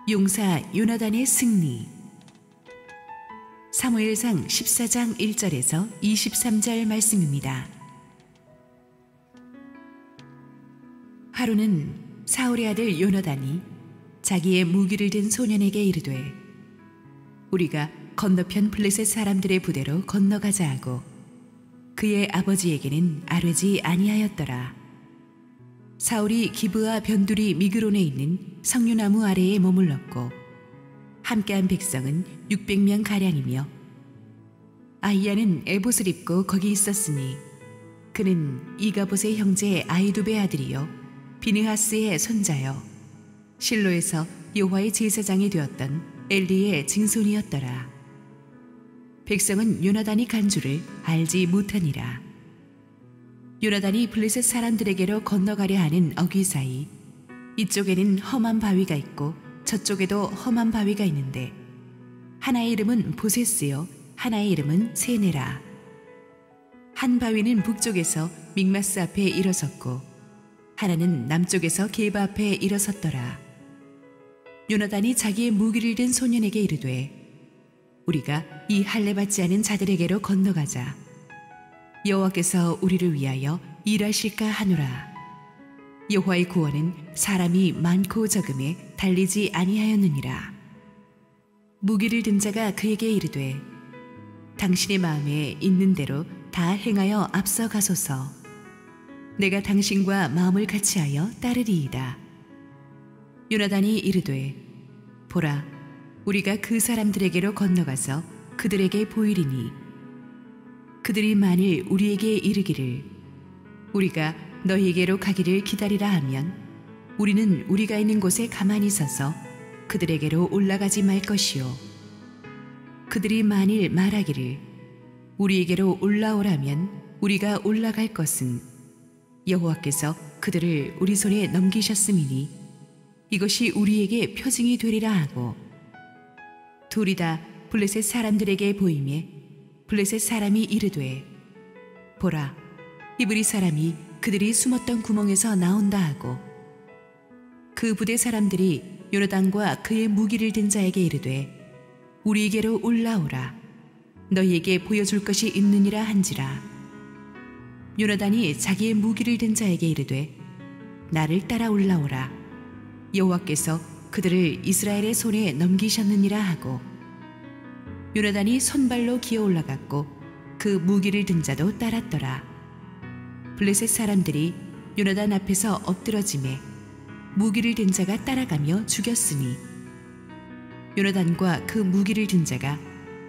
용사 요나단의 승리. 사무엘상 14장 1절에서 23절 말씀입니다. 하루는 사울의 아들 요나단이 자기의 무기를 든 소년에게 이르되 우리가 건너편 블레셋 사람들의 부대로 건너가자 하고 그의 아버지에게는 아뢰지 아니하였더라. 사울이 기브아 변두리 미그론에 있는 석류나무 아래에 머물렀고 함께한 백성은 600명 가량이며 아히야는 에봇을 입고 거기 있었으니 그는 이가봇의 형제 아히두베의 아들이요 비느하스의 손자요 실로에서 여호와의 제사장이 되었던 엘리의 증손이었더라. 백성은 요나단이 간 줄을 알지 못하니라. 요나단이 블레셋 사람들에게로 건너가려 하는 어귀 사이 이쪽에는 험한 바위가 있고 저쪽에도 험한 바위가 있는데 하나의 이름은 보세스요 하나의 이름은 세네라. 한 바위는 북쪽에서 믹마스 앞에 일어섰고 하나는 남쪽에서 게바 앞에 일어섰더라. 요나단이 자기의 무기를 든 소년에게 이르되 우리가 이 할례 받지 않은 자들에게로 건너가자. 여호와께서 우리를 위하여 일하실까 하노라. 여호와의 구원은 사람이 많고 적음에 달리지 아니하였느니라. 무기를 든 자가 그에게 이르되 당신의 마음에 있는 대로 다 행하여 앞서 가소서. 내가 당신과 마음을 같이하여 따르리이다. 요나단이 이르되 보라 우리가 그 사람들에게로 건너가서 그들에게 보이리니 그들이 만일 우리에게 이르기를 우리가 너희에게로 가기를 기다리라 하면 우리는 우리가 있는 곳에 가만히 서서 그들에게로 올라가지 말 것이요 그들이 만일 말하기를 우리에게로 올라오라면 우리가 올라갈 것은 여호와께서 그들을 우리 손에 넘기셨음이니 이것이 우리에게 표징이 되리라 하고 둘이 다 블레셋 사람들에게 보이매 블레셋 사람이 이르되 보라 이브리 사람이 그들이 숨었던 구멍에서 나온다 하고 그 부대 사람들이 요나단과 그의 무기를 든 자에게 이르되 우리에게로 올라오라 너희에게 보여줄 것이 있느니라 한지라. 요나단이 자기의 무기를 든 자에게 이르되 나를 따라 올라오라 여호와께서 그들을 이스라엘의 손에 넘기셨느니라 하고 요나단이 손발로 기어 올라갔고 그 무기를 든 자도 따랐더라. 블레셋 사람들이 요나단 앞에서 엎드러지매 무기를 든 자가 따라가며 죽였으니 요나단과 그 무기를 든 자가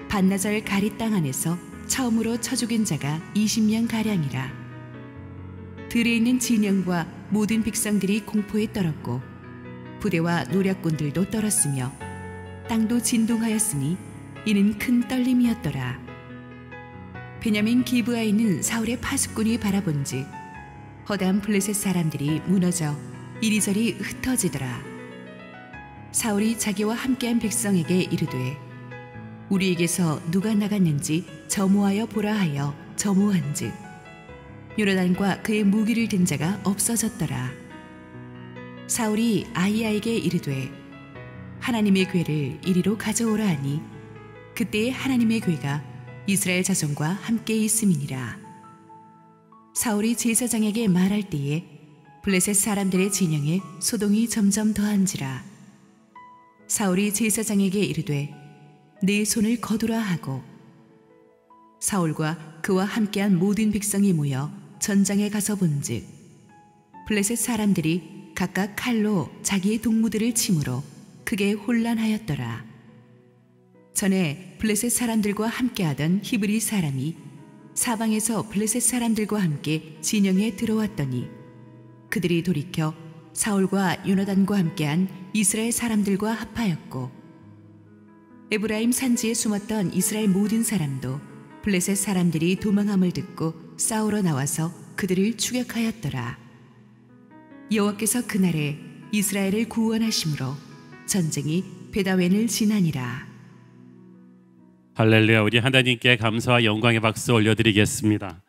반나절 가리 땅 안에서 처음으로 쳐 죽인 자가 20명 가량이라. 들에 있는 진영과 모든 백성들이 공포에 떨었고 부대와 노략군들도 떨었으며 땅도 진동하였으니 이는 큰 떨림이었더라. 베냐민 기브아에 있는 사울의 파수꾼이 바라본즉 허다한 블레셋 사람들이 무너져 이리저리 흩어지더라. 사울이 자기와 함께한 백성에게 이르되 우리에게서 누가 나갔는지 점호하여 보라 하여 점호한즉 요나단과 그의 무기를 든 자가 없어졌더라. 사울이 아히야에게 이르되 하나님의 궤를 이리로 가져오라 하니 그때에 하나님의 궤가 이스라엘 자손과 함께 있음이니라. 사울이 제사장에게 말할 때에 블레셋 사람들의 진영에 소동이 점점 더한지라. 사울이 제사장에게 이르되 내 손을 거두라 하고 사울과 그와 함께한 모든 백성이 모여 전장에 가서 본즉 블레셋 사람들이 각각 칼로 자기의 동무들을 치므로 크게 혼란하였더라. 전에 블레셋 사람들과 함께하던 히브리 사람이 사방에서 블레셋 사람들과 함께 진영에 들어왔더니 그들이 돌이켜 사울과 요나단과 함께한 이스라엘 사람들과 합하였고 에브라임 산지에 숨었던 이스라엘 모든 사람도 블레셋 사람들이 도망함을 듣고 싸우러 나와서 그들을 추격하였더라. 여호와께서 그날에 이스라엘을 구원하심으로 전쟁이 베다웬을 지나니라. 할렐루야. 우리 하나님께 감사와 영광의 박수 올려드리겠습니다.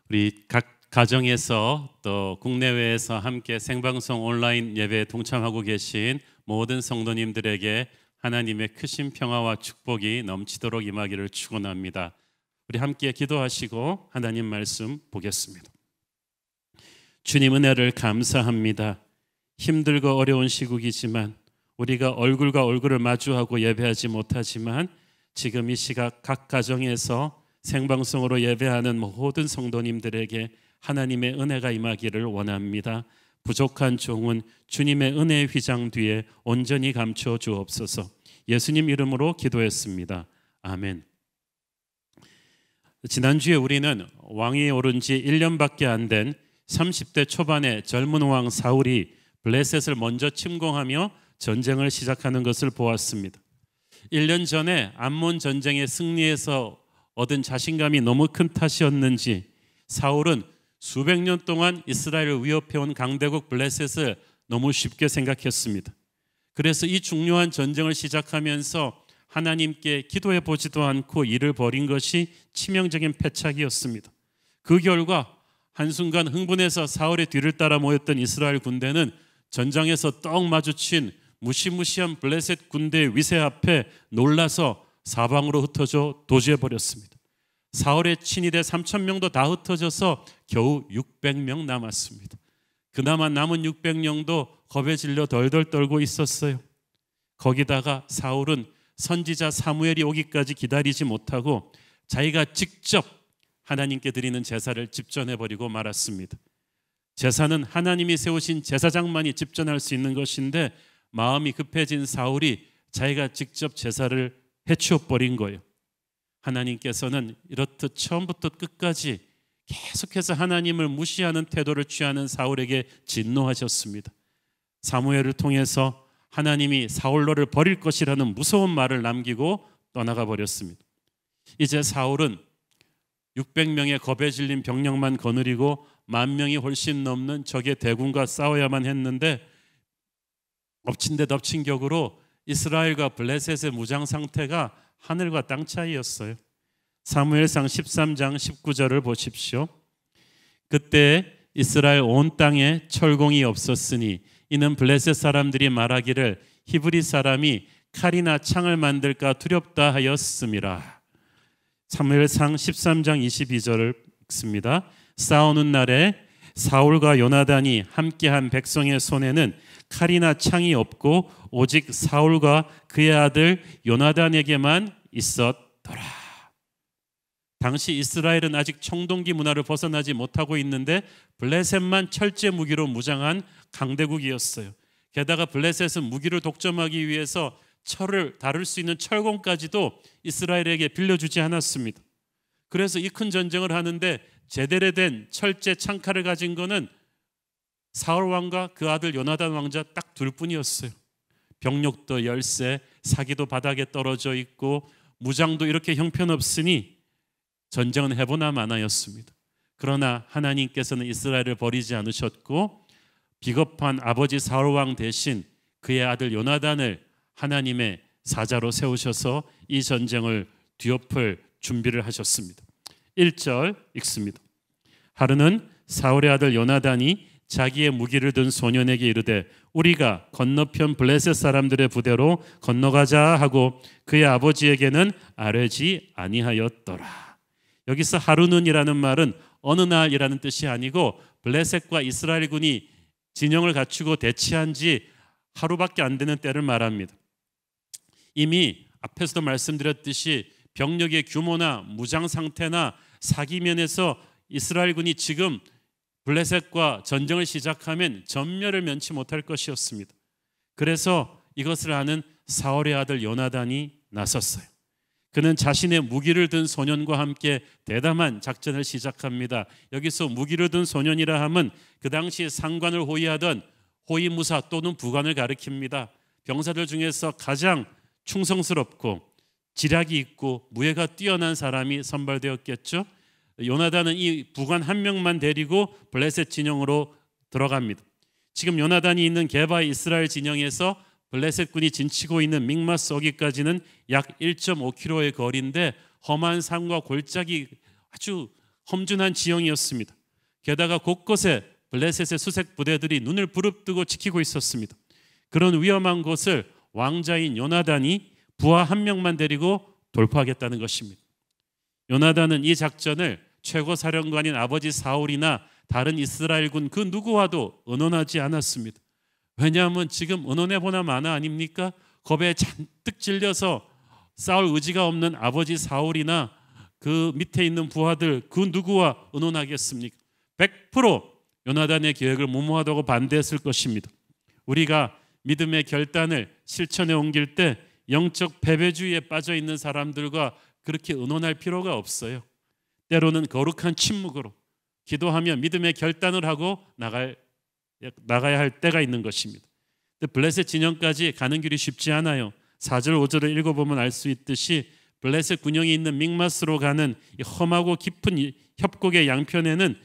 우리 각 가정에서 또 국내외에서 함께 생방송 온라인 예배에 동참하고 계신 모든 성도님들에게 하나님의 크신 평화와 축복이 넘치도록 임하기를 축원합니다. 우리 함께 기도하시고 하나님 말씀 보겠습니다. 주님 은혜를 감사합니다. 힘들고 어려운 시국이지만 우리가 얼굴과 얼굴을 마주하고 예배하지 못하지만 지금 이 시각 각 가정에서 생방송으로 예배하는 모든 성도님들에게 하나님의 은혜가 임하기를 원합니다. 부족한 종은 주님의 은혜의 휘장 뒤에 온전히 감춰 주옵소서. 예수님 이름으로 기도했습니다. 아멘. 지난주에 우리는 왕위에 오른 지 1년밖에 안 된 30대 초반의 젊은 왕 사울이 블레셋을 먼저 침공하며 전쟁을 시작하는 것을 보았습니다. 1년 전에 암몬 전쟁에 승리해서 얻은 자신감이 너무 큰 탓이었는지 사울은 수백 년 동안 이스라엘을 위협해온 강대국 블레셋을 너무 쉽게 생각했습니다. 그래서 이 중요한 전쟁을 시작하면서 하나님께 기도해 보지도 않고 일을 벌인 것이 치명적인 패착이었습니다. 그 결과 한순간 흥분해서 사울의 뒤를 따라 모였던 이스라엘 군대는 전장에서 떡 마주친 무시무시한 블레셋 군대의 위세 앞에 놀라서 사방으로 흩어져 도주해버렸습니다. 사울의 친위대 3,000명도 다 흩어져서 겨우 600명 남았습니다. 그나마 남은 600명도 겁에 질려 덜덜 떨고 있었어요. 거기다가 사울은 선지자 사무엘이 오기까지 기다리지 못하고 자기가 직접 하나님께 드리는 제사를 집전해버리고 말았습니다. 제사는 하나님이 세우신 제사장만이 집전할 수 있는 것인데 마음이 급해진 사울이 자기가 직접 제사를 해치워버린 거예요. 하나님께서는 이렇듯 처음부터 끝까지 계속해서 하나님을 무시하는 태도를 취하는 사울에게 진노하셨습니다. 사무엘을 통해서 하나님이 사울로를 버릴 것이라는 무서운 말을 남기고 떠나가 버렸습니다. 이제 사울은 600명의 겁에 질린 병력만 거느리고 10,000명이 훨씬 넘는 적의 대군과 싸워야만 했는데 엎친 데 덮친 격으로 이스라엘과 블레셋의 무장 상태가 하늘과 땅 차이였어요. 사무엘상 13장 19절을 보십시오. 그때 이스라엘 온 땅에 철공이 없었으니 이는 블레셋 사람들이 말하기를 히브리 사람이 칼이나 창을 만들까 두렵다 하였음이라. 사무엘상 13장 22절을 읽습니다. 싸우는 날에 사울과 요나단이 함께한 백성의 손에는 칼이나 창이 없고 오직 사울과 그의 아들 요나단에게만 있었더라. 당시 이스라엘은 아직 청동기 문화를 벗어나지 못하고 있는데 블레셋만 철제 무기로 무장한 강대국이었어요. 게다가 블레셋은 무기를 독점하기 위해서 철을 다룰 수 있는 철공까지도 이스라엘에게 빌려주지 않았습니다. 그래서 이 큰 전쟁을 하는데 제대로 된 철제 창칼을 가진 거는 사울 왕과 그 아들 요나단 왕자 딱 둘뿐이었어요. 병력도 열세, 사기도 바닥에 떨어져 있고 무장도 이렇게 형편없으니 전쟁은 해보나 마나였습니다. 그러나 하나님께서는 이스라엘을 버리지 않으셨고 비겁한 아버지 사울 왕 대신 그의 아들 요나단을 하나님의 사자로 세우셔서 이 전쟁을 뒤엎을 준비를 하셨습니다. 1절 읽습니다. 하루는 사울의 아들 요나단이 자기의 무기를 든 소년에게 이르되 우리가 건너편 블레셋 사람들의 부대로 건너가자 하고 그의 아버지에게는 아뢰지 아니하였더라. 여기서 하루는이라는 말은 어느 날이라는 뜻이 아니고 블레셋과 이스라엘 군이 진영을 갖추고 대치한 지 하루밖에 안 되는 때를 말합니다. 이미 앞에서도 말씀드렸듯이 병력의 규모나 무장 상태나 사기 면에서 이스라엘 군이 지금 블레셋과 전쟁을 시작하면 전멸을 면치 못할 것이었습니다. 그래서 이것을 아는 사울의 아들 요나단이 나섰어요. 그는 자신의 무기를 든 소년과 함께 대담한 작전을 시작합니다. 여기서 무기를 든 소년이라 함은 그 당시 상관을 호위하던 호위무사 또는 부관을 가리킵니다. 병사들 중에서 가장 충성스럽고 지략이 있고 무예가 뛰어난 사람이 선발되었겠죠. 요나단은 이 부관 한 명만 데리고 블레셋 진영으로 들어갑니다. 지금 요나단이 있는 게바 이스라엘 진영에서 블레셋 군이 진치고 있는 믹마스 어기까지는 약 1.5km의 거리인데 험한 산과 골짜기 아주 험준한 지형이었습니다. 게다가 곳곳에 블레셋의 수색 부대들이 눈을 부릅뜨고 지키고 있었습니다. 그런 위험한 곳을 왕자인 요나단이 부하 한 명만 데리고 돌파하겠다는 것입니다. 요나단은 이 작전을 최고 사령관인 아버지 사울이나 다른 이스라엘군 그 누구와도 의논하지 않았습니다. 왜냐하면 지금 의논해 보나 마나 아닙니까? 겁에 잔뜩 질려서 싸울 의지가 없는 아버지 사울이나 그 밑에 있는 부하들 그 누구와 의논하겠습니까? 100% 요나단의 계획을 무모하다고 반대했을 것입니다. 우리가 믿음의 결단을 실천에 옮길 때 영적 패배주의에 빠져 있는 사람들과 그렇게 의논할 필요가 없어요. 때로는 거룩한 침묵으로 기도하며 믿음의 결단을 하고 나가야 할 때가 있는 것입니다. 블레셋 진영까지 가는 길이 쉽지 않아요. 4절 5절을 읽어보면 알 수 있듯이 블레셋 군영이 있는 믹마스로 가는 이 험하고 깊은 협곡의 양편에는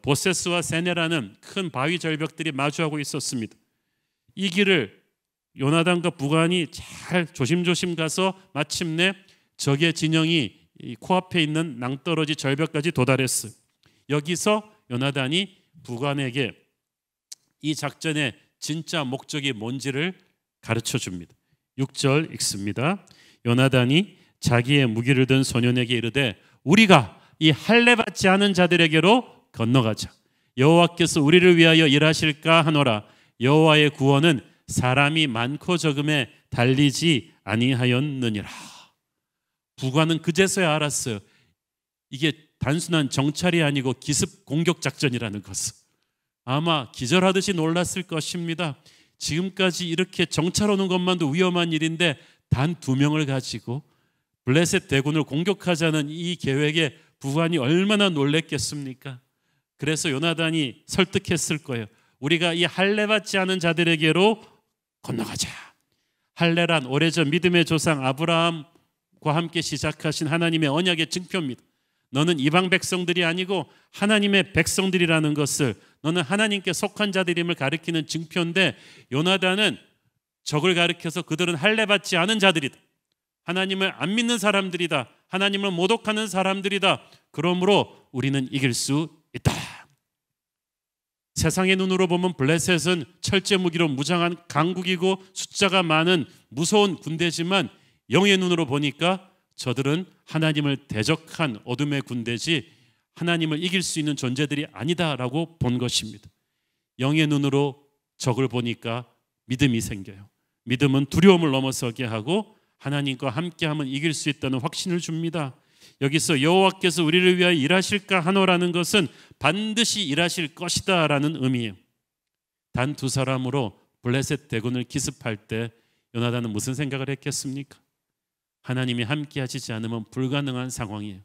보세스와 세네라는 큰 바위 절벽들이 마주하고 있었습니다. 이 길을 요나단과 부관이 잘 조심조심 가서 마침내 적의 진영이 코앞에 있는 낭떠러지 절벽까지 도달했어요. 여기서 요나단이 부관에게 이 작전의 진짜 목적이 뭔지를 가르쳐 줍니다. 6절 읽습니다. 요나단이 자기의 무기를 든 소년에게 이르되 우리가 이 할례 받지 않은 자들에게로 건너가자. 여호와께서 우리를 위하여 일하실까 하노라. 여호와의 구원은 사람이 많고 적음에 달리지 아니하였느니라. 부관은 그제서야 알았어요. 이게 단순한 정찰이 아니고 기습 공격 작전이라는 것을. 아마 기절하듯이 놀랐을 것입니다. 지금까지 이렇게 정찰 오는 것만도 위험한 일인데 단 2명을 가지고 블레셋 대군을 공격하자는 이 계획에 부관이 얼마나 놀랬겠습니까? 그래서 요나단이 설득했을 거예요. 우리가 이 할례 받지 않은 자들에게로 건너가자. 할례란 오래전 믿음의 조상 아브라함과 함께 시작하신 하나님의 언약의 증표입니다. 너는 이방 백성들이 아니고 하나님의 백성들이라는 것을, 너는 하나님께 속한 자들임을 가리키는 증표인데, 요나단은 적을 가리켜서 그들은 할례 받지 않은 자들이다, 하나님을 안 믿는 사람들이다, 하나님을 모독하는 사람들이다, 그러므로 우리는 이길 수 있다. 세상의 눈으로 보면 블레셋은 철제 무기로 무장한 강국이고 숫자가 많은 무서운 군대지만, 영의 눈으로 보니까 저들은 하나님을 대적한 어둠의 군대지 하나님을 이길 수 있는 존재들이 아니다라고 본 것입니다. 영의 눈으로 적을 보니까 믿음이 생겨요. 믿음은 두려움을 넘어서게 하고 하나님과 함께하면 이길 수 있다는 확신을 줍니다. 여기서 여호와께서 우리를 위하여 일하실까 하노라는 것은 반드시 일하실 것이다 라는 의미예요. 단 2사람으로 블레셋 대군을 기습할 때 요나단은 무슨 생각을 했겠습니까? 하나님이 함께 하시지 않으면 불가능한 상황이에요.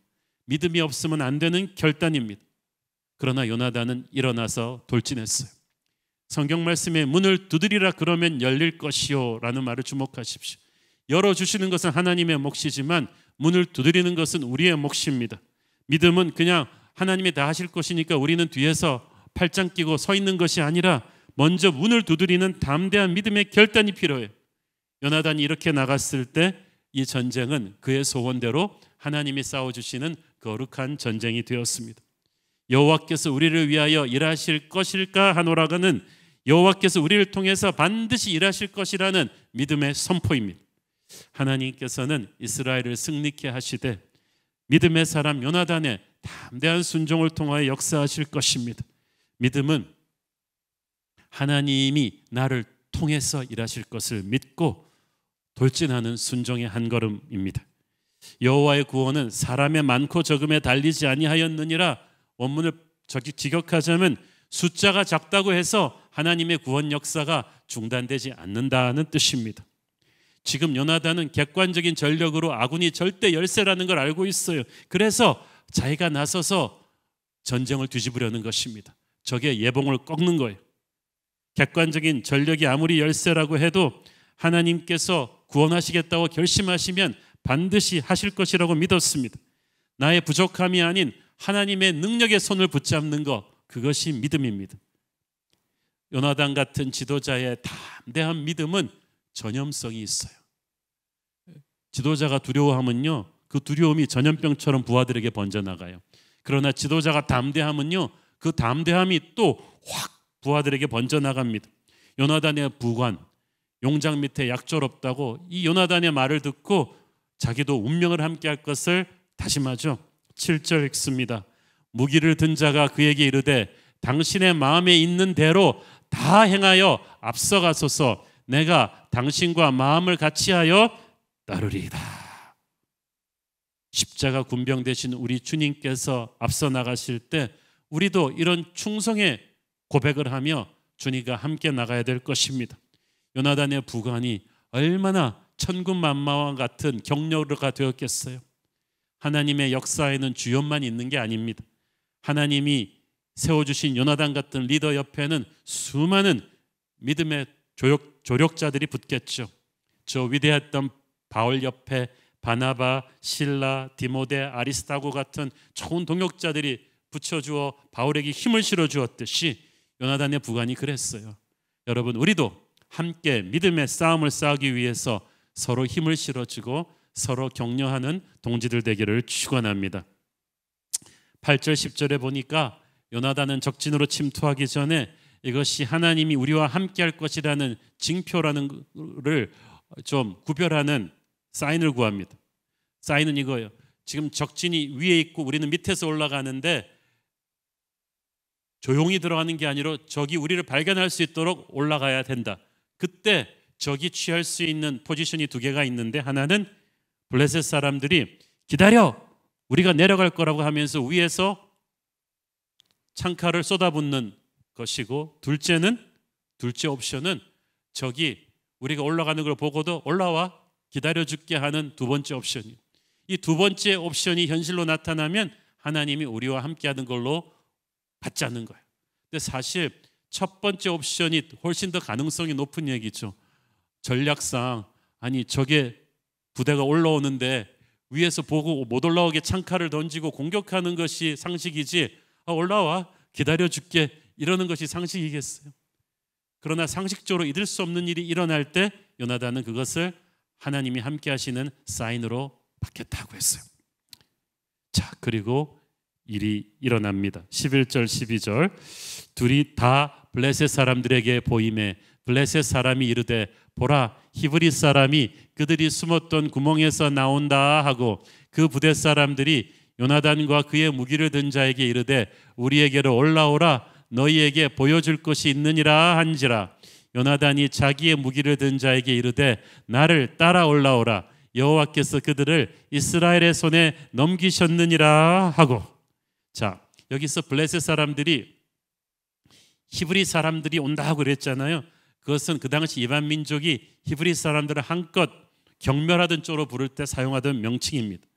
믿음이 없으면 안 되는 결단입니다. 그러나 요나단은 일어나서 돌진했어요. 성경 말씀에 문을 두드리라 그러면 열릴 것이요 라는 말을 주목하십시오. 열어주시는 것은 하나님의 몫이지만 문을 두드리는 것은 우리의 몫입니다. 믿음은 그냥 하나님이 다 하실 것이니까 우리는 뒤에서 팔짱 끼고 서 있는 것이 아니라 먼저 문을 두드리는 담대한 믿음의 결단이 필요해요. 요나단이 이렇게 나갔을 때 이 전쟁은 그의 소원대로 하나님이 싸워주시는 거룩한 전쟁이 되었습니다. 여호와께서 우리를 위하여 일하실 것일까 하노라가는 여호와께서 우리를 통해서 반드시 일하실 것이라는 믿음의 선포입니다. 하나님께서는 이스라엘을 승리케 하시되 믿음의 사람 요나단의 담대한 순종을 통하여 역사하실 것입니다. 믿음은 하나님이 나를 통해서 일하실 것을 믿고 돌진하는 순종의 한 걸음입니다. 여호와의 구원은 사람의 많고 적음에 달리지 아니하였느니라. 원문을 직역하자면 숫자가 작다고 해서 하나님의 구원 역사가 중단되지 않는다는 뜻입니다. 지금 요나단은 객관적인 전력으로 아군이 절대 열세라는 걸 알고 있어요. 그래서 자기가 나서서 전쟁을 뒤집으려는 것입니다. 적의 예봉을 꺾는 거예요. 객관적인 전력이 아무리 열세라고 해도 하나님께서 구원하시겠다고 결심하시면 반드시 하실 것이라고 믿었습니다. 나의 부족함이 아닌 하나님의 능력의 손을 붙잡는 것, 그것이 믿음입니다. 요나단 같은 지도자의 담대한 믿음은 전염성이 있어요. 지도자가 두려워하면요, 그 두려움이 전염병처럼 부하들에게 번져나가요. 그러나 지도자가 담대하면요, 그 담대함이 또 확 부하들에게 번져나갑니다. 요나단의 부관, 용장 밑에 약조롭다고 이 요나단의 말을 듣고 자기도 운명을 함께할 것을 다짐하죠. 7절 읽습니다. 무기를 든 자가 그에게 이르되 당신의 마음에 있는 대로 다 행하여 앞서가소서. 내가 당신과 마음을 같이하여 따르리이다. 십자가 군병 되신 우리 주님께서 앞서 나가실 때 우리도 이런 충성의 고백을 하며 주님과 함께 나가야 될 것입니다. 요나단의 부관이 얼마나 천군만마와 같은 격려가 되었겠어요. 하나님의 역사에는 주연만 있는 게 아닙니다. 하나님이 세워주신 요나단 같은 리더 옆에는 수많은 믿음의 조력자들이 붙겠죠. 저 위대했던 바울 옆에 바나바, 실라, 디모데, 아리스타고 같은 좋은 동역자들이 붙여주어 바울에게 힘을 실어주었듯이 요나단의 부관이 그랬어요. 여러분, 우리도 함께 믿음의 싸움을 싸우기 위해서 서로 힘을 실어주고 서로 격려하는 동지들 되기를 축원합니다. 8절 10절에 보니까 요나단은 적진으로 침투하기 전에 이것이 하나님이 우리와 함께할 것이라는 징표라는 것을 좀 구별하는 사인을 구합니다. 사인은 이거예요. 지금 적진이 위에 있고 우리는 밑에서 올라가는데 조용히 들어가는 게 아니라 적이 우리를 발견할 수 있도록 올라가야 된다. 그때 적이 취할 수 있는 포지션이 두 개가 있는데, 하나는 블레셋 사람들이 기다려, 우리가 내려갈 거라고 하면서 위에서 창칼을 쏟아붓는 것이고, 둘째 옵션은 적이 우리가 올라가는 걸 보고도 올라와 기다려줄게 하는 두 번째 옵션이에요. 이 두 번째 옵션이 현실로 나타나면 하나님이 우리와 함께하는 걸로 받지 않는 거예요. 근데 사실 첫 번째 옵션이 훨씬 더 가능성이 높은 얘기죠. 전략상 아니 적의 부대가 올라오는데 위에서 보고 못 올라오게 창칼을 던지고 공격하는 것이 상식이지, 올라와 기다려줄게 이러는 것이 상식이겠어요? 그러나 상식적으로 잊을 수 없는 일이 일어날 때 요나단은 그것을 하나님이 함께 하시는 사인으로 받겠다고 했어요. 자, 그리고 일이 일어납니다. 11절 12절 둘이 다 블레셋 사람들에게 보임에 블레셋 사람이 이르되 보라, 히브리 사람이 그들이 숨었던 구멍에서 나온다 하고 그 부대 사람들이 요나단과 그의 무기를 든 자에게 이르되 우리에게로 올라오라, 너희에게 보여줄 것이 있느니라 한지라. 요나단이 자기의 무기를 든 자에게 이르되 나를 따라 올라오라, 여호와께서 그들을 이스라엘의 손에 넘기셨느니라 하고. 자, 여기서 블레셋 사람들이 히브리 사람들이 온다 하고 그랬잖아요. 그것은 그 당시 이방 민족이 히브리 사람들을 한껏 경멸하던 쪽으로 부를 때 사용하던 명칭입니다.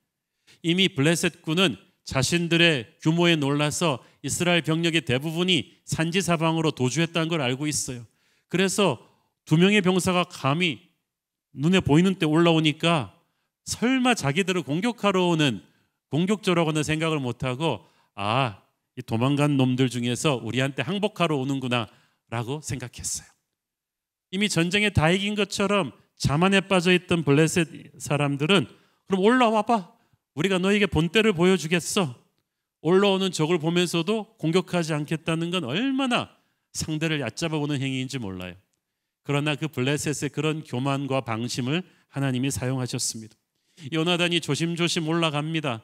이미 블레셋군은 자신들의 규모에 놀라서 이스라엘 병력의 대부분이 산지 사방으로 도주했다는 걸 알고 있어요. 그래서 두 명의 병사가 감히 눈에 보이는 때 올라오니까 설마 자기들을 공격하러 오는 공격조라고는 생각을 못하고, 이 도망간 놈들 중에서 우리한테 항복하러 오는구나 라고 생각했어요. 이미 전쟁에 다 이긴 것처럼 자만에 빠져있던 블레셋 사람들은 그럼 올라와봐, 우리가 너에게 본때를 보여주겠어. 올라오는 적을 보면서도 공격하지 않겠다는 건 얼마나 상대를 얕잡아보는 행위인지 몰라요. 그러나 그 블레셋의 그런 교만과 방심을 하나님이 사용하셨습니다. 요나단이 조심조심 올라갑니다.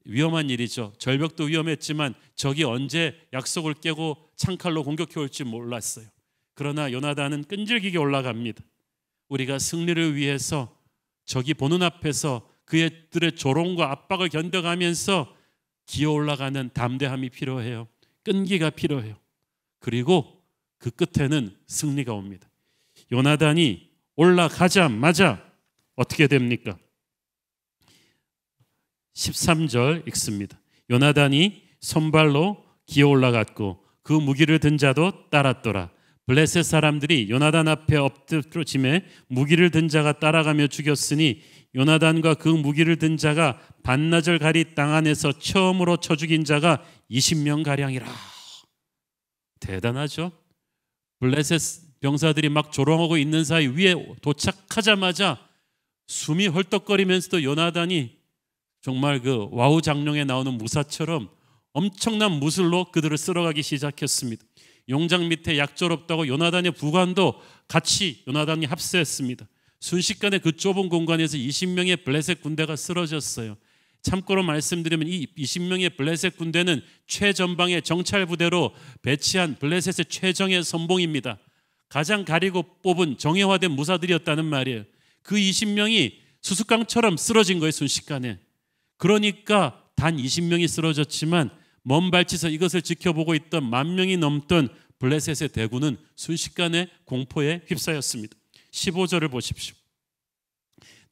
위험한 일이죠. 절벽도 위험했지만 적이 언제 약속을 깨고 창칼로 공격해 올지 몰랐어요. 그러나 요나단은 끈질기게 올라갑니다. 우리가 승리를 위해서 적이 보는 앞에서 그들의 조롱과 압박을 견뎌가면서 기어 올라가는 담대함이 필요해요. 끈기가 필요해요. 그리고 그 끝에는 승리가 옵니다. 요나단이 올라가자마자 어떻게 됩니까? 13절 읽습니다. 요나단이 손발로 기어 올라갔고 그 무기를 든 자도 따랐더라. 블레셋 사람들이 요나단 앞에 엎드러짐에 무기를 든 자가 따라가며 죽였으니 요나단과 그 무기를 든 자가 반나절 가리 땅 안에서 처음으로 쳐 죽인 자가 20명 가량이라. 대단하죠? 블레셋 병사들이 막 조롱하고 있는 사이 위에 도착하자마자 숨이 헐떡거리면서도 요나단이 정말 그 와우 장룡에 나오는 무사처럼 엄청난 무술로 그들을 쓸어가기 시작했습니다. 용장 밑에 약조롭다고 요나단의 부관도 같이 요나단이 합세했습니다. 순식간에 그 좁은 공간에서 20명의 블레셋 군대가 쓰러졌어요. 참고로 말씀드리면 이 20명의 블레셋 군대는 최전방의 정찰 부대로 배치한 블레셋의 최정예 선봉입니다. 가장 가리고 뽑은 정예화된 무사들이었다는 말이에요. 그 20명이 수수깡처럼 쓰러진 거예요, 순식간에. 그러니까 단 20명이 쓰러졌지만 먼 발치에서 이것을 지켜보고 있던 10,000명이 넘던 블레셋의 대군은 순식간에 공포에 휩싸였습니다. 15절을 보십시오.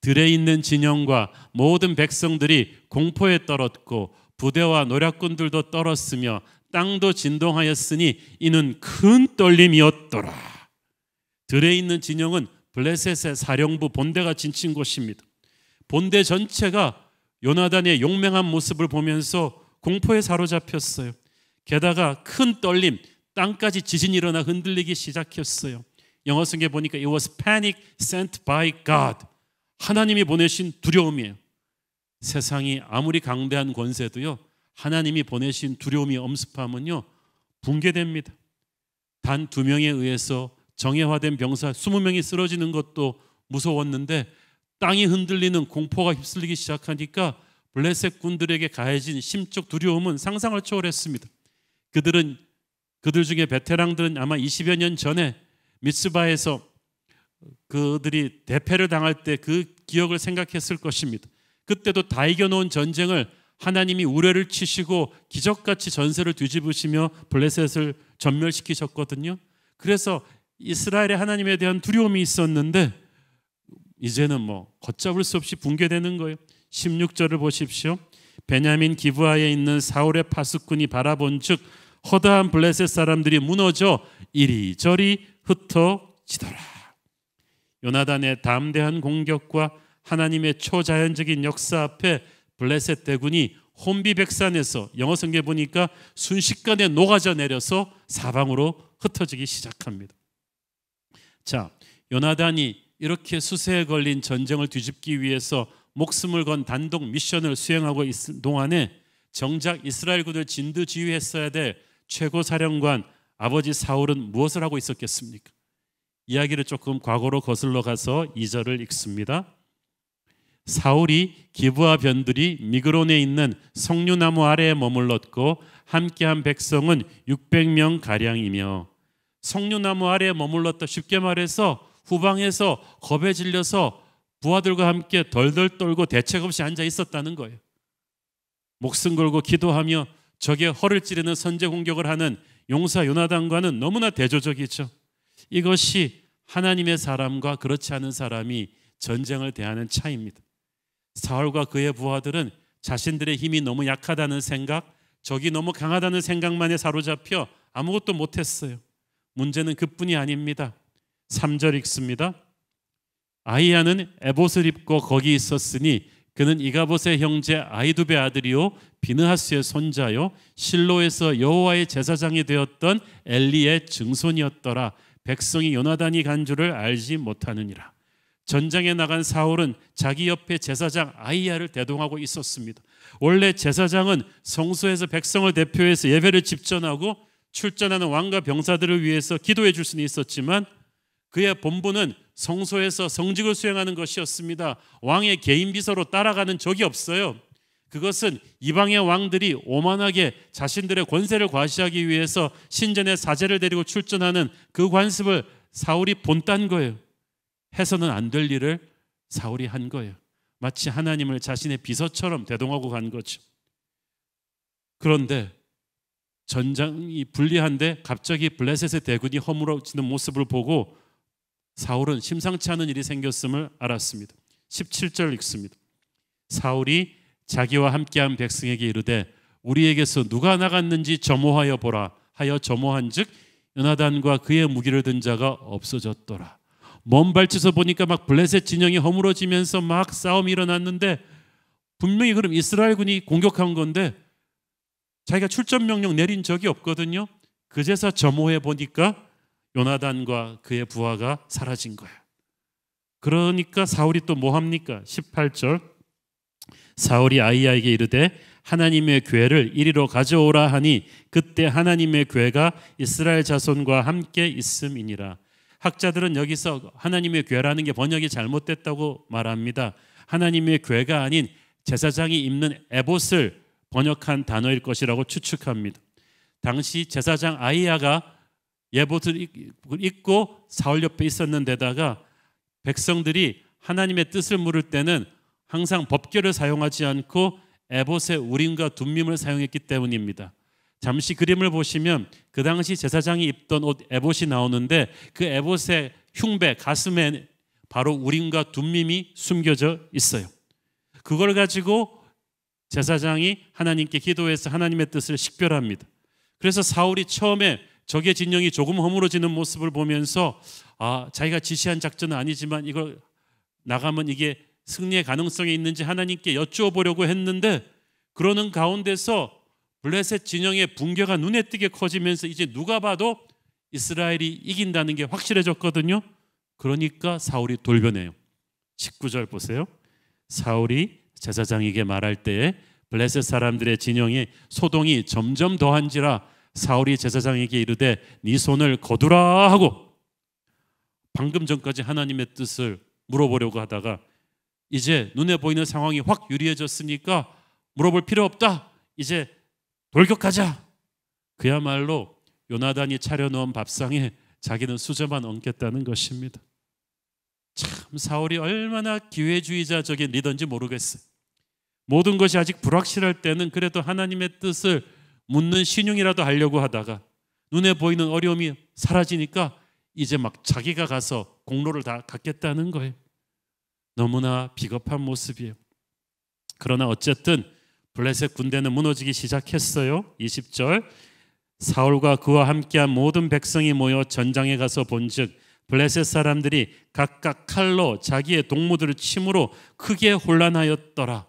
들에 있는 진영과 모든 백성들이 공포에 떨었고 부대와 노략군들도 떨었으며 땅도 진동하였으니 이는 큰 떨림이었더라. 들에 있는 진영은 블레셋의 사령부 본대가 진친 곳입니다. 본대 전체가 요나단의 용맹한 모습을 보면서 공포에 사로잡혔어요. 게다가 큰 떨림, 땅까지 지진이 일어나 흔들리기 시작했어요. 영어 성경에 보니까 it was panic sent by God. 하나님이 보내신 두려움이에요. 세상이 아무리 강대한 권세도요, 하나님이 보내신 두려움이 엄습하면요 붕괴됩니다. 단 2명에 의해서 정예화된 병사 20명이 쓰러지는 것도 무서웠는데 땅이 흔들리는 공포가 휩쓸리기 시작하니까 블레셋 군들에게 가해진 심적 두려움은 상상을 초월했습니다. 그들 중에 베테랑들은 아마 20여 년 전에 미스바에서 그들이 대패를 당할 때 그 기억을 생각했을 것입니다. 그때도 다 이겨놓은 전쟁을 하나님이 우레를 치시고 기적같이 전세를 뒤집으시며 블레셋을 전멸시키셨거든요. 그래서 이스라엘의 하나님에 대한 두려움이 있었는데 이제는 걷잡을 수 없이 붕괴되는 거예요. 16절을 보십시오. 베냐민 기브아에 있는 사울의 파수꾼이 바라본 즉 허다한 블레셋 사람들이 무너져 이리저리 흩어지더라. 요나단의 담대한 공격과 하나님의 초자연적인 역사 앞에 블레셋 대군이 혼비백산에서 영어 성경에 보니까 순식간에 녹아져 내려서 사방으로 흩어지기 시작합니다. 자, 요나단이 이렇게 수세에 걸린 전쟁을 뒤집기 위해서 목숨을 건 단독 미션을 수행하고 있을 동안에 정작 이스라엘군을 진두지휘했어야 될 최고사령관 아버지 사울은 무엇을 하고 있었겠습니까? 이야기를 조금 과거로 거슬러 가서 2절을 읽습니다. 사울이 기브아 변들이 미그론에 있는 석류나무 아래에 머물렀고 함께한 백성은 600명 가량이며 석류나무 아래에 머물렀다. 쉽게 말해서 후방에서 겁에 질려서 부하들과 함께 덜덜 떨고 대책 없이 앉아 있었다는 거예요. 목숨 걸고 기도하며 적의 허를 찌르는 선제 공격을 하는 용사 요나단과는 너무나 대조적이죠. 이것이 하나님의 사람과 그렇지 않은 사람이 전쟁을 대하는 차이입니다. 사울과 그의 부하들은 자신들의 힘이 너무 약하다는 생각, 적이 너무 강하다는 생각만에 사로잡혀 아무것도 못했어요. 문제는 그뿐이 아닙니다. 3절 읽습니다. 아히야는 에봇을 입고 거기 있었으니 그는 이가봇의 형제 아히두베 아들이요 비느하스의 손자요 실로에서 여호와의 제사장이 되었던 엘리의 증손이었더라. 백성이 요나단이 간 줄을 알지 못하느니라. 전장에 나간 사울은 자기 옆에 제사장 아히야를 대동하고 있었습니다. 원래 제사장은 성소에서 백성을 대표해서 예배를 집전하고 출전하는 왕과 병사들을 위해서 기도해 줄 수는 있었지만 그의 본분은 성소에서 성직을 수행하는 것이었습니다. 왕의 개인 비서로 따라가는 적이 없어요. 그것은 이방의 왕들이 오만하게 자신들의 권세를 과시하기 위해서 신전에 사제를 데리고 출전하는 그 관습을 사울이 본딴 거예요. 해서는 안 될 일을 사울이 한 거예요. 마치 하나님을 자신의 비서처럼 대동하고 간 거죠. 그런데 전장이 불리한데 갑자기 블레셋의 대군이 허물어지는 모습을 보고 사울은 심상치 않은 일이 생겼음을 알았습니다. 17절 읽습니다. 사울이 자기와 함께한 백성에게 이르되 우리에게서 누가 나갔는지 점호하여 보라 하여 점호한즉 요나단과 그의 무기를 든 자가 없어졌더라. 먼 발치에서 보니까 막 블레셋 진영이 허물어지면서 막 싸움이 일어났는데 분명히 그럼 이스라엘군이 공격한 건데 자기가 출전 명령 내린 적이 없거든요. 그제서 점호해 보니까 요나단과 그의 부하가 사라진 거야. 그러니까 사울이 또 뭐 합니까? 18절 사울이 아히야에게 이르되 하나님의 괴를 이리로 가져오라 하니 그때 하나님의 괴가 이스라엘 자손과 함께 있음이니라. 학자들은 여기서 하나님의 괴라는 게 번역이 잘못됐다고 말합니다. 하나님의 괴가 아닌 제사장이 입는 에봇을 번역한 단어일 것이라고 추측합니다. 당시 제사장 아히야가 에봇을 입고 사울 옆에 있었는데다가 백성들이 하나님의 뜻을 물을 때는 항상 법궤를 사용하지 않고 에봇의 우림과 둠밈을 사용했기 때문입니다. 잠시 그림을 보시면 그 당시 제사장이 입던 옷 에봇이 나오는데 그 에봇의 흉배, 가슴에 바로 우림과 둠밈이 숨겨져 있어요. 그걸 가지고 제사장이 하나님께 기도해서 하나님의 뜻을 식별합니다. 그래서 사울이 처음에 적의 진영이 조금 허물어지는 모습을 보면서 자기가 지시한 작전은 아니지만 이걸 나가면 이게 승리의 가능성이 있는지 하나님께 여쭈어보려고 했는데 그러는 가운데서 블레셋 진영의 붕괴가 눈에 띄게 커지면서 이제 누가 봐도 이스라엘이 이긴다는 게 확실해졌거든요. 그러니까 사울이 돌변해요. 19절 보세요. 사울이 제사장에게 말할 때에 블레셋 사람들의 진영의 소동이 점점 더한지라 사울이 제사장에게 이르되 네 손을 거두라 하고, 방금 전까지 하나님의 뜻을 물어보려고 하다가 이제 눈에 보이는 상황이 확 유리해졌으니까 물어볼 필요 없다. 이제 돌격하자. 그야말로 요나단이 차려놓은 밥상에 자기는 수저만 얹겠다는 것입니다. 참 사울이 얼마나 기회주의자적인 리더인지 모르겠어요. 모든 것이 아직 불확실할 때는 그래도 하나님의 뜻을 묻는 신용이라도 하려고 하다가 눈에 보이는 어려움이 사라지니까 이제 막 자기가 가서 공로를 다 갖겠다는 거예요. 너무나 비겁한 모습이에요. 그러나 어쨌든 블레셋 군대는 무너지기 시작했어요. 20절 사울과 그와 함께한 모든 백성이 모여 전장에 가서 본즉 블레셋 사람들이 각각 칼로 자기의 동무들을 침으로 크게 혼란하였더라.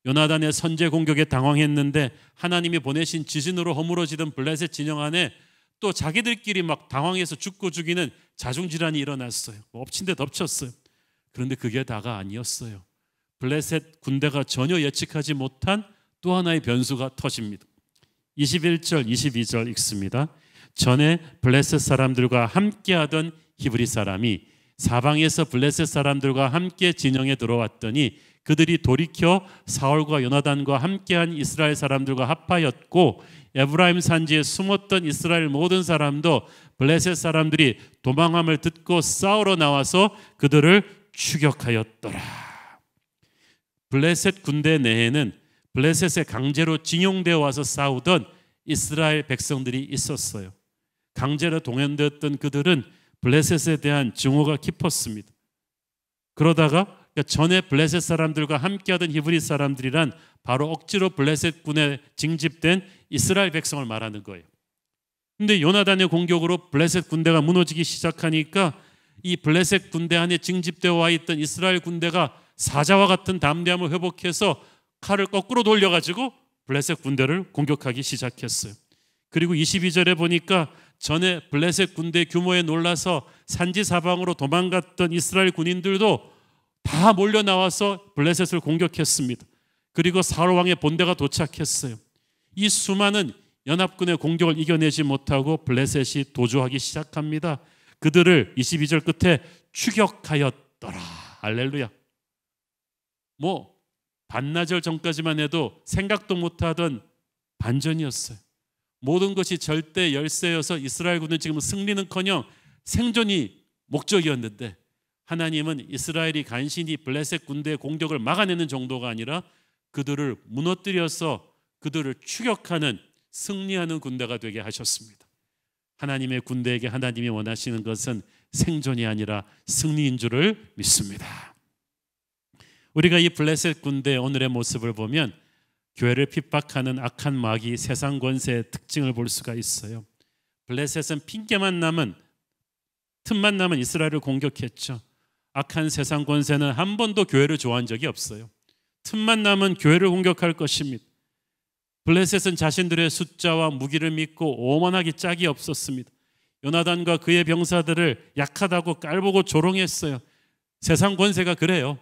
요나단의 선제 공격에 당황했는데 하나님이 보내신 지진으로 허물어지던 블레셋 진영 안에 또 자기들끼리 막 당황해서 죽고 죽이는 자중질환이 일어났어요. 엎친 데 덮쳤어요. 그런데 그게 다가 아니었어요. 블레셋 군대가 전혀 예측하지 못한 또 하나의 변수가 터집니다. 21절 22절 읽습니다. 전에 블레셋 사람들과 함께하던 히브리 사람이 사방에서 블레셋 사람들과 함께 진영에 들어왔더니 그들이 돌이켜 사울과 요나단과 함께한 이스라엘 사람들과 합하였고 에브라임 산지에 숨었던 이스라엘 모든 사람도 블레셋 사람들이 도망함을 듣고 싸우러 나와서 그들을 추격하였더라. 블레셋 군대 내에는 블레셋에 강제로 징용되어 와서 싸우던 이스라엘 백성들이 있었어요. 강제로 동원되었던 그들은 블레셋에 대한 증오가 깊었습니다. 그러다가 전에 블레셋 사람들과 함께하던 히브리 사람들이란 바로 억지로 블레셋 군에 징집된 이스라엘 백성을 말하는 거예요. 그런데 요나단의 공격으로 블레셋 군대가 무너지기 시작하니까 이 블레셋 군대 안에 징집되어 와 있던 이스라엘 군대가 사자와 같은 담대함을 회복해서 칼을 거꾸로 돌려가지고 블레셋 군대를 공격하기 시작했어요. 그리고 22절에 보니까 전에 블레셋 군대 규모에 놀라서 산지 사방으로 도망갔던 이스라엘 군인들도 다 몰려 나와서 블레셋을 공격했습니다. 그리고 사울 왕의 본대가 도착했어요. 이 수많은 연합군의 공격을 이겨내지 못하고 블레셋이 도주하기 시작합니다. 그들을 22절 끝에 추격하였더라. 할렐루야. 반나절 전까지만 해도 생각도 못하던 반전이었어요. 모든 것이 절대 열세여서 이스라엘군은 지금 승리는커녕 생존이 목적이었는데 하나님은 이스라엘이 간신히 블레셋 군대의 공격을 막아내는 정도가 아니라 그들을 무너뜨려서 그들을 추격하는 승리하는 군대가 되게 하셨습니다. 하나님의 군대에게 하나님이 원하시는 것은 생존이 아니라 승리인 줄을 믿습니다. 우리가 이 블레셋 군대의 오늘의 모습을 보면 교회를 핍박하는 악한 마귀 세상 권세의 특징을 볼 수가 있어요. 블레셋은 핑계만 남은 틈만 남은 이스라엘을 공격했죠. 악한 세상 권세는 한 번도 교회를 좋아한 적이 없어요. 틈만 남은 교회를 공격할 것입니다. 블레셋은 자신들의 숫자와 무기를 믿고 오만하기 짝이 없었습니다. 요나단과 그의 병사들을 약하다고 깔보고 조롱했어요. 세상 권세가 그래요.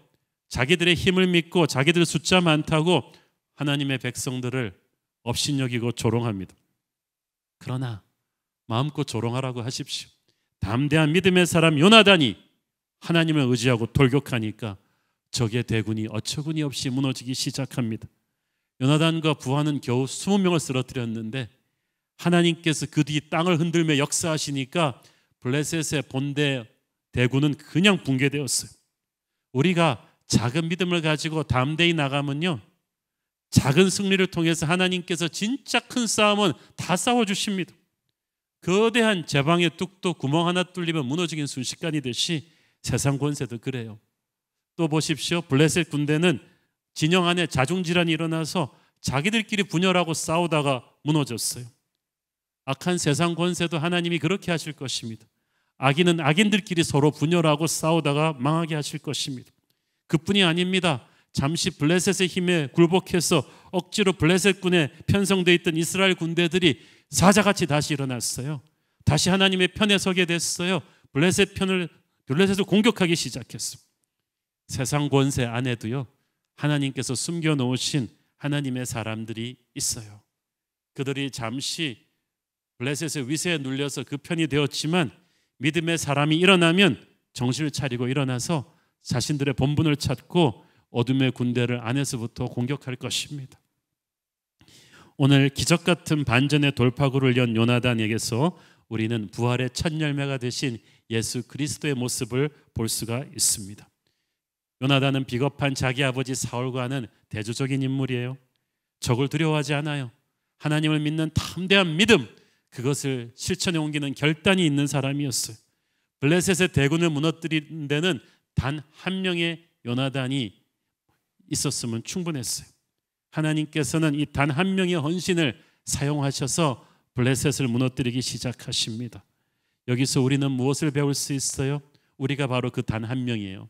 자기들의 힘을 믿고 자기들 숫자 많다고 하나님의 백성들을 업신여기고 조롱합니다. 그러나 마음껏 조롱하라고 하십시오. 담대한 믿음의 사람 요나단이 하나님을 의지하고 돌격하니까 적의 대군이 어처구니 없이 무너지기 시작합니다. 요나단과 부하는 겨우 20명을 쓰러뜨렸는데 하나님께서 그 뒤 땅을 흔들며 역사하시니까 블레셋의 본대 대군은 그냥 붕괴되었어요. 우리가 작은 믿음을 가지고 담대히 나가면요, 작은 승리를 통해서 하나님께서 진짜 큰 싸움은 다 싸워주십니다. 거대한 제방의 뚝도 구멍 하나 뚫리면 무너지긴 순식간이듯이 세상 권세도 그래요. 또 보십시오. 블레셋 군대는 진영 안에 자중질환이 일어나서 자기들끼리 분열하고 싸우다가 무너졌어요. 악한 세상 권세도 하나님이 그렇게 하실 것입니다. 악인은 악인들끼리 서로 분열하고 싸우다가 망하게 하실 것입니다. 그뿐이 아닙니다. 잠시 블레셋의 힘에 굴복해서 억지로 블레셋군에 편성되어 있던 이스라엘 군대들이 사자같이 다시 일어났어요. 다시 하나님의 편에 서게 됐어요. 블레셋을 공격하기 시작했어요. 세상 권세 안에도요, 하나님께서 숨겨놓으신 하나님의 사람들이 있어요. 그들이 잠시 블레셋의 위세에 눌려서 그 편이 되었지만 믿음의 사람이 일어나면 정신을 차리고 일어나서 자신들의 본분을 찾고 어둠의 군대를 안에서부터 공격할 것입니다. 오늘 기적 같은 반전의 돌파구를 연 요나단에게서 우리는 부활의 첫 열매가 되신 예수 그리스도의 모습을 볼 수가 있습니다. 요나단은 비겁한 자기 아버지 사울과는 대조적인 인물이에요. 적을 두려워하지 않아요. 하나님을 믿는 담대한 믿음, 그것을 실천에 옮기는 결단이 있는 사람이었어요. 블레셋의 대군을 무너뜨린 데는 단 한 명의 요나단이 있었으면 충분했어요. 하나님께서는 이 단 한 명의 헌신을 사용하셔서 블레셋을 무너뜨리기 시작하십니다. 여기서 우리는 무엇을 배울 수 있어요? 우리가 바로 그 단 한 명이에요.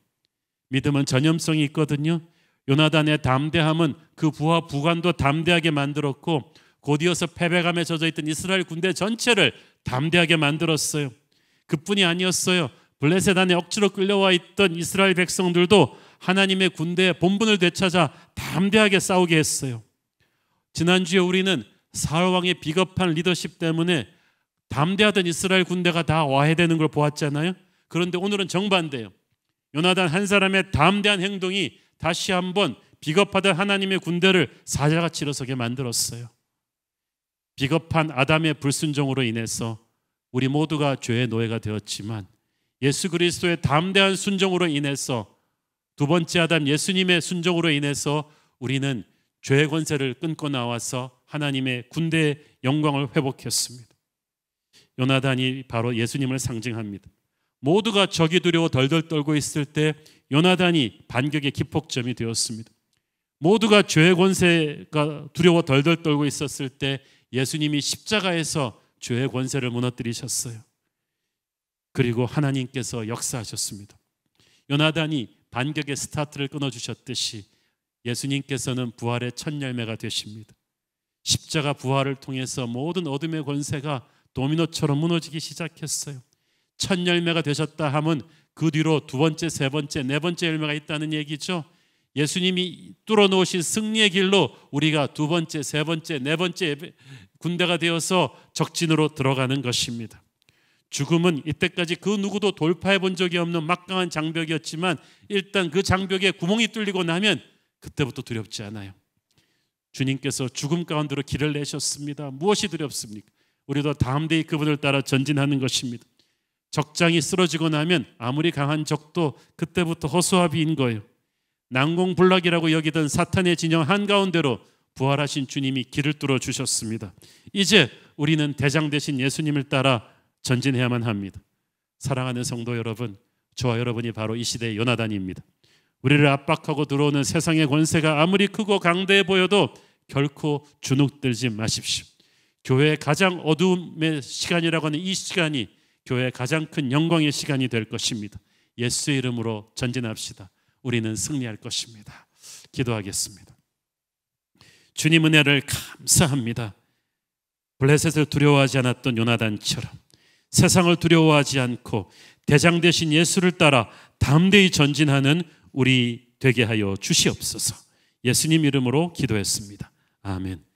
믿음은 전염성이 있거든요. 요나단의 담대함은 그 부하 부관도 담대하게 만들었고 곧이어서 패배감에 젖어있던 이스라엘 군대 전체를 담대하게 만들었어요. 그뿐이 아니었어요. 블레셋 안에 억지로 끌려와 있던 이스라엘 백성들도 하나님의 군대의 본분을 되찾아 담대하게 싸우게 했어요. 지난주에 우리는 사울 왕의 비겁한 리더십 때문에 담대하던 이스라엘 군대가 다 와해되는 걸 보았잖아요. 그런데 오늘은 정반대예요. 요나단 한 사람의 담대한 행동이 다시 한번 비겁하던 하나님의 군대를 사자같이 일어서게 만들었어요. 비겁한 아담의 불순종으로 인해서 우리 모두가 죄의 노예가 되었지만 예수 그리스도의 담대한 순종으로 인해서 두 번째 아담 예수님의 순종으로 인해서 우리는 죄의 권세를 끊고 나와서 하나님의 군대의 영광을 회복했습니다. 요나단이 바로 예수님을 상징합니다. 모두가 적이 두려워 덜덜 떨고 있을 때 요나단이 반격의 기폭점이 되었습니다. 모두가 죄의 권세가 두려워 덜덜 떨고 있었을 때 예수님이 십자가에서 죄의 권세를 무너뜨리셨어요. 그리고 하나님께서 역사하셨습니다. 요나단이 반격의 스타트를 끊어주셨듯이 예수님께서는 부활의 첫 열매가 되십니다. 십자가 부활을 통해서 모든 어둠의 권세가 도미노처럼 무너지기 시작했어요. 첫 열매가 되셨다 하면 그 뒤로 두 번째, 세 번째, 네 번째 열매가 있다는 얘기죠. 예수님이 뚫어놓으신 승리의 길로 우리가 두 번째, 세 번째, 네 번째 군대가 되어서 적진으로 들어가는 것입니다. 죽음은 이때까지 그 누구도 돌파해 본 적이 없는 막강한 장벽이었지만 일단 그 장벽에 구멍이 뚫리고 나면 그때부터 두렵지 않아요. 주님께서 죽음 가운데로 길을 내셨습니다. 무엇이 두렵습니까? 우리도 담대히 그분을 따라 전진하는 것입니다. 적장이 쓰러지고 나면 아무리 강한 적도 그때부터 허수아비인 거예요. 난공불락이라고 여기던 사탄의 진영 한가운데로 부활하신 주님이 길을 뚫어 주셨습니다. 이제 우리는 대장 되신 예수님을 따라 전진해야만 합니다. 사랑하는 성도 여러분, 저와 여러분이 바로 이 시대의 요나단입니다. 우리를 압박하고 들어오는 세상의 권세가 아무리 크고 강대해 보여도 결코 주눅들지 마십시오. 교회의 가장 어두움의 시간이라고 하는 이 시간이 교회의 가장 큰 영광의 시간이 될 것입니다. 예수의 이름으로 전진합시다. 우리는 승리할 것입니다. 기도하겠습니다. 주님 은혜를 감사합니다. 블레셋을 두려워하지 않았던 요나단처럼 세상을 두려워하지 않고 대장 되신 예수를 따라 담대히 전진하는 우리 되게 하여 주시옵소서. 예수님 이름으로 기도했습니다. 아멘.